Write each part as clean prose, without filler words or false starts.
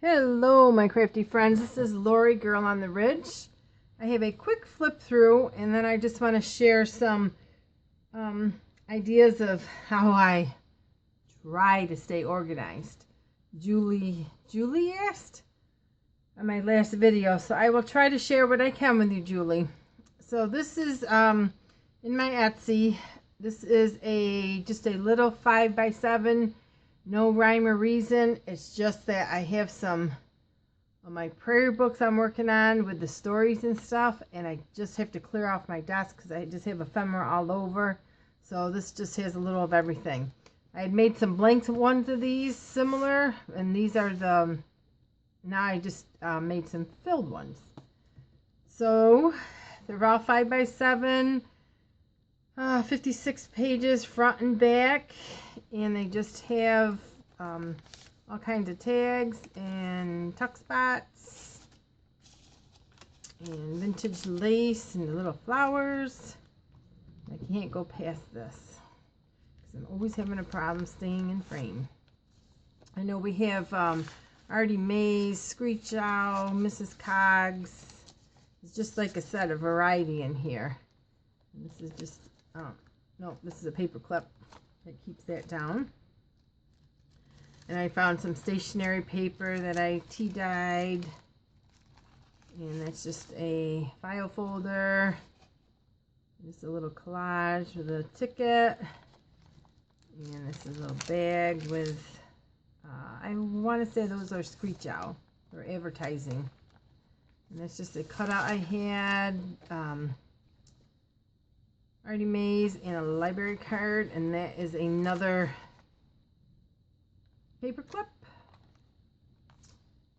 Hello, my crafty friends. This is Lori, Girl on the Ridge. I have a quick flip through, and then I just want to share some ideas of how I try to stay organized. Julie asked on my last video, so I will try to share what I can with you, Julie. So this is in my Etsy. This is just a little 5x7. No rhyme or reason. It's just that I have some of my prayer books I'm working on with the stories and stuff, and I just have to clear off my desk because I just have ephemera all over. So this just has a little of everything. I had made some blank ones of these similar, and these are the, now I just made some filled ones. So they're all 5x7, 56 pages front and back, and they just have all kinds of tags and tuck spots and vintage lace and the little flowers. I can't go past this because I'm always having a problem staying in frame. I know we have Artie Mae's, Screech Owl, Mrs. Coggs. It's just like I said, a variety in here. And this is just, no, this is a paper clip that keeps that down. And I found some stationery paper that I tea dyed. And that's just a file folder. Just a little collage with a ticket. And this is a little bag with, I want to say those are Screech Owl or advertising. And that's just a cutout I had. Artie Mae's and a library card, and that is another paper clip.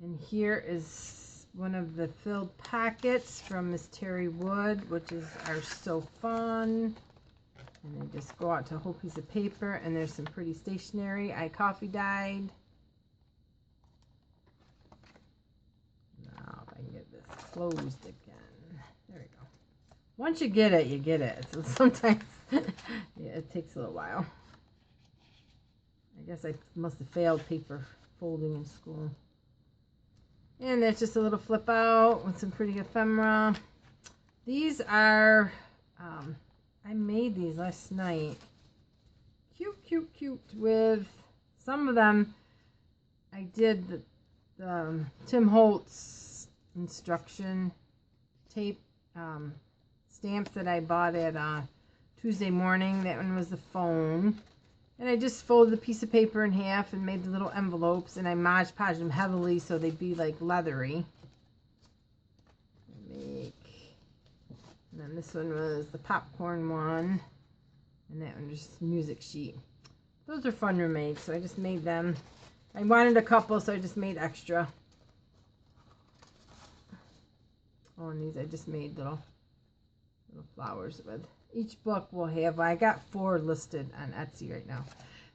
And here is one of the filled packets from Miss Terry Wood, which are so fun. And they just go out to a whole piece of paper, and there's some pretty stationery I coffee dyed. Now if I can get this closed again. There we go. Once you get it, you get it. So sometimes yeah, it takes a little while. I guess I must have failed paper folding in school. And there's just a little flip out with some pretty ephemera. These are, I made these last night. Cute with some of them. I did the Tim Holtz instruction tape stamps that I bought at Tuesday morning. That one was the phone. And I just folded the piece of paper in half and made the little envelopes, and I Mod Podged them heavily so they'd be like leathery. And then this one was the popcorn one, and that one was music sheet. Those are fun to make, so I just made them. I wanted a couple, so I just made extra. Oh, and these I just made little flowers with. Each book will have, I got 4 listed on Etsy right now.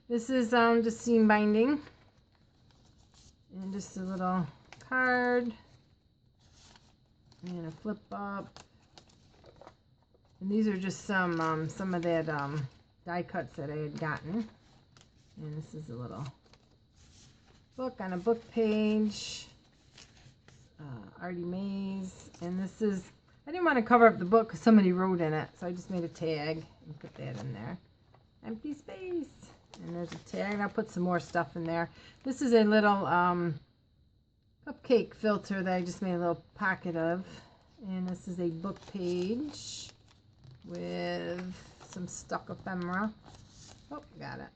This is just seam binding. And just a little card. And a flip up. And these are just some of that die cuts that I had gotten. And this is a little book on a book page. Artie Mae's. And this is, I didn't want to cover up the book because somebody wrote in it, so I just made a tag and put that in there. Empty space. And there's a tag, and I'll put some more stuff in there. This is a little cupcake filter that I just made a little pocket of. And this is a book page with some stuck ephemera. Oh, got it.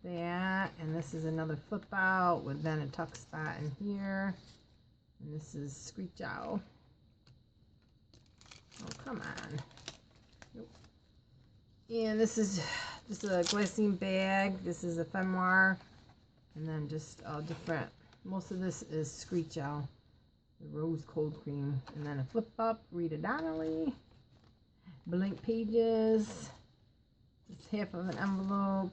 That, and this is another flip out with then a tuck spot in here, and this is Screech Owl. Oh, come on. Nope. And this is just a glassine bag. This is ephemera, and then just all different. Most of this is Screech Owl, the rose cold cream, and then a flip up, Rita Donnelly, blank pages, just half of an envelope.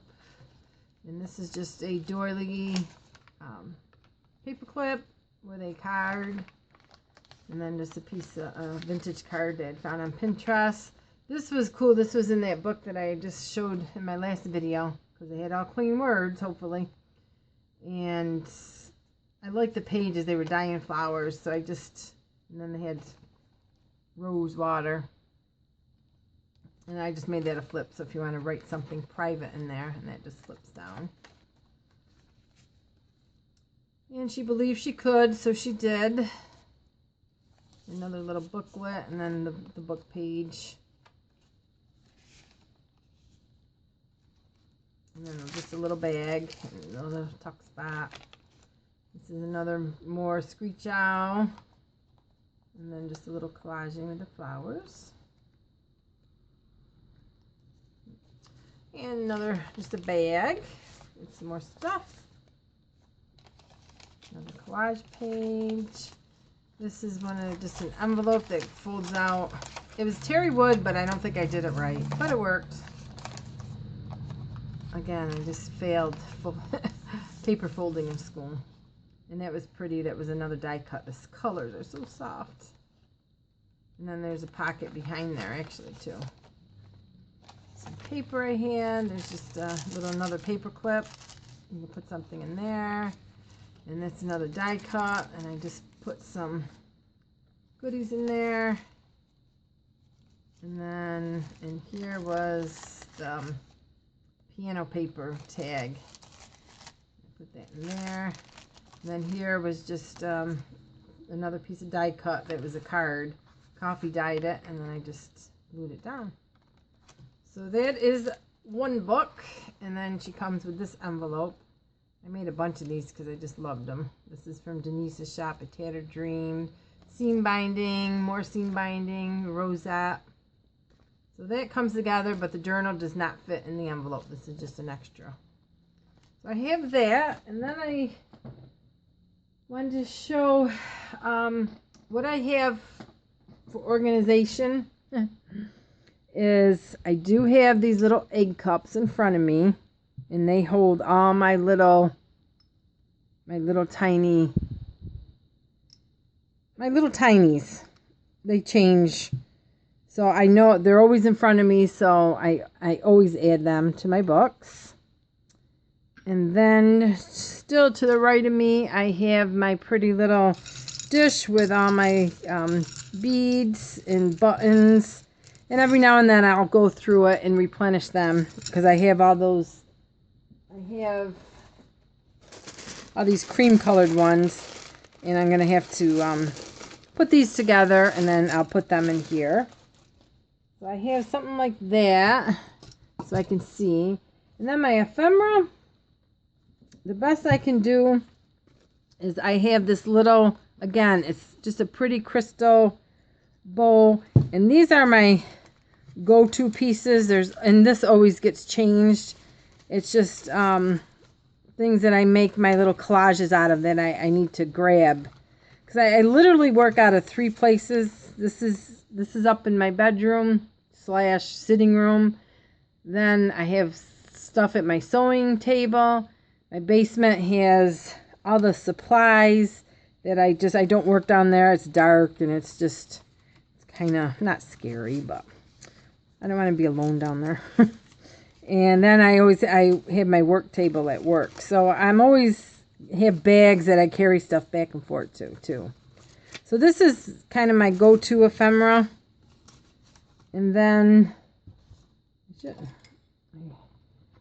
And this is just a doily paper clip with a card. And then just a piece of vintage card that I found on Pinterest. This was cool. This was in that book that I just showed in my last video. because they had all clean words, hopefully. And I liked the pages. They were dying flowers, so and then they had rose water. And I just made that a flip, so if you want to write something private in there, and that just flips down. And she believed she could, so she did. Another little booklet, and then the book page. And then just a little bag, another tuck spot. This is another more Screech Owl. And then just a little collaging with the flowers. And just a bag with some more stuff. Another collage page. This is just an envelope that folds out. It was terry wood, but I don't think I did it right. But it worked. Again, I just failed paper folding in school. And that was pretty. That was another die cut. The colors are so soft. And then there's a pocket behind there, actually, too. Some paper I had. There's just another paper clip. You can put something in there. And that's another die cut. And I just put some goodies in there. And then in here was the piano paper tag. Put that in there. And then here was just another piece of die cut that was a card. Coffee dyed it, and then I just glued it down. So that is one book, and then she comes with this envelope. I made a bunch of these because I just loved them. This is from Denise's shop at Tattered Dream. Seam binding, more seam binding, rosette. So that comes together, but the journal does not fit in the envelope. This is just an extra. So I have that, and then I wanted to show what I have for organization. Is I do have these little egg cups in front of me, and they hold all my little tinies. They change, so I know they're always in front of me, so I always add them to my books. And then still to the right of me, I have my pretty little dish with all my beads and buttons. And every now and then I'll go through it and replenish them because I have all those. I have all these cream colored ones, and I'm going to have to put these together, and then I'll put them in here. So I have something like that so I can see. And then my ephemera, the best I can do is I have this little, again, it's just a pretty crystal bowl, and these are my go-to pieces. And this always gets changed. It's just things that I make my little collages out of that I need to grab, because I literally work out of 3 places. This is up in my bedroom / sitting room. Then I have stuff at my sewing table. My basement has all the supplies that I don't work down there. It's dark, and it's kind of not scary, but I don't want to be alone down there. And then I have my work table at work. So I'm always have bags that I carry stuff back and forth to too. So this is kind of my go-to ephemera. And then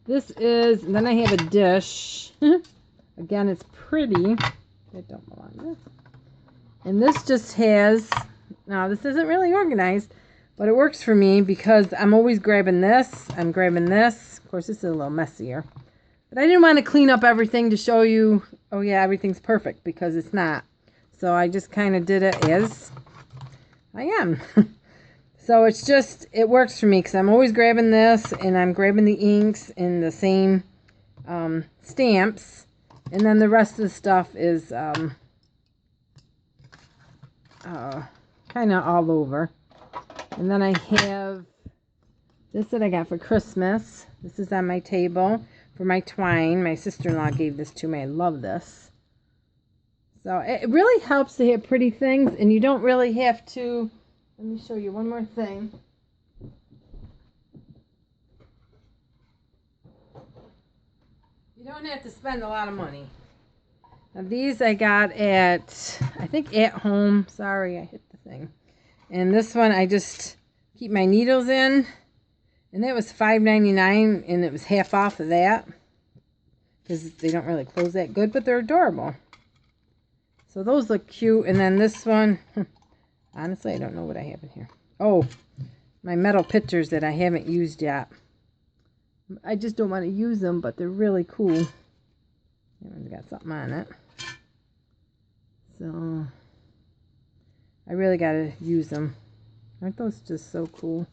then I have a dish. Again, it's pretty. They don't belong there. And this just has, now this isn't really organized, but it works for me because I'm always grabbing this. I'm grabbing this. Of course, this is a little messier. But I didn't want to clean up everything to show you, oh yeah, everything's perfect, because it's not. So I just kind of did it as I am. So it's just, it works for me because I'm always grabbing this, and I'm grabbing the inks and the same stamps. And then the rest of the stuff is kind of all over. And then I have this that I got for Christmas. This is on my table for my twine. My sister-in-law gave this to me. I love this. So it really helps to have pretty things, and you don't really have to. Let me show you one more thing. You don't have to spend a lot of money. Now these I got at, I think At Home. Sorry, I hit the thing. And this one I just keep my needles in. And that was $5.99, and it was half off of that. Because they don't really close that good, but they're adorable. So those look cute. And then this one, honestly, I don't know what I have in here. Oh, my metal pitchers that I haven't used yet. I just don't want to use them, but they're really cool. That one's got something on it. So, I really got to use them. Aren't those just so cool?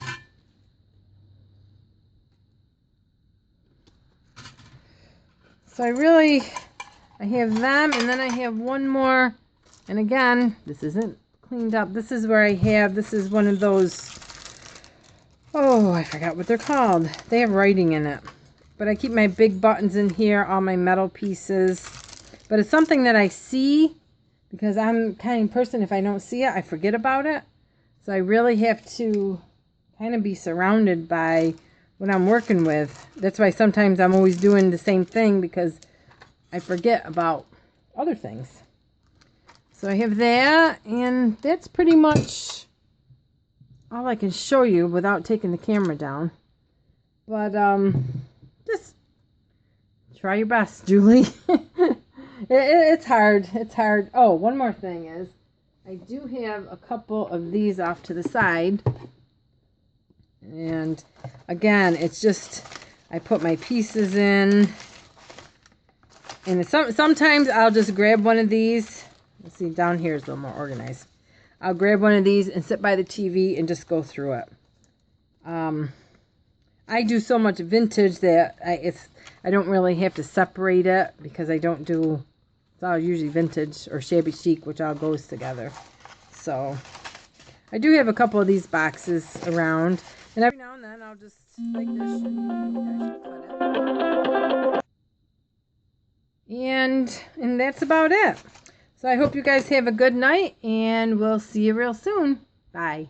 So I have them, and then I have one more. And again, this isn't cleaned up. This is where this is one of those, oh, I forgot what they're called. They have writing in it. But I keep my big buttons in here, all my metal pieces. But it's something that I see, because I'm the kind of person, if I don't see it, I forget about it. So I really have to kind of be surrounded by what I'm working with. That's why sometimes I'm always doing the same thing, because I forget about other things. So I have that, and that's pretty much all I can show you without taking the camera down. But just try your best, Julie. It's hard. It's hard. Oh, one more thing is, I do have a couple of these off to the side. And again, it's just, I put my pieces in. And sometimes I'll just grab one of these. Let's see, down here is a little more organized. I'll grab one of these and sit by the TV and just go through it. I do so much vintage that I don't really have to separate it, because I don't do, it's all usually vintage or shabby chic, which all goes together. So I do have a couple of these boxes around, and every now and then I'll just like this. And that's about it. So I hope you guys have a good night, and we'll see you real soon. Bye.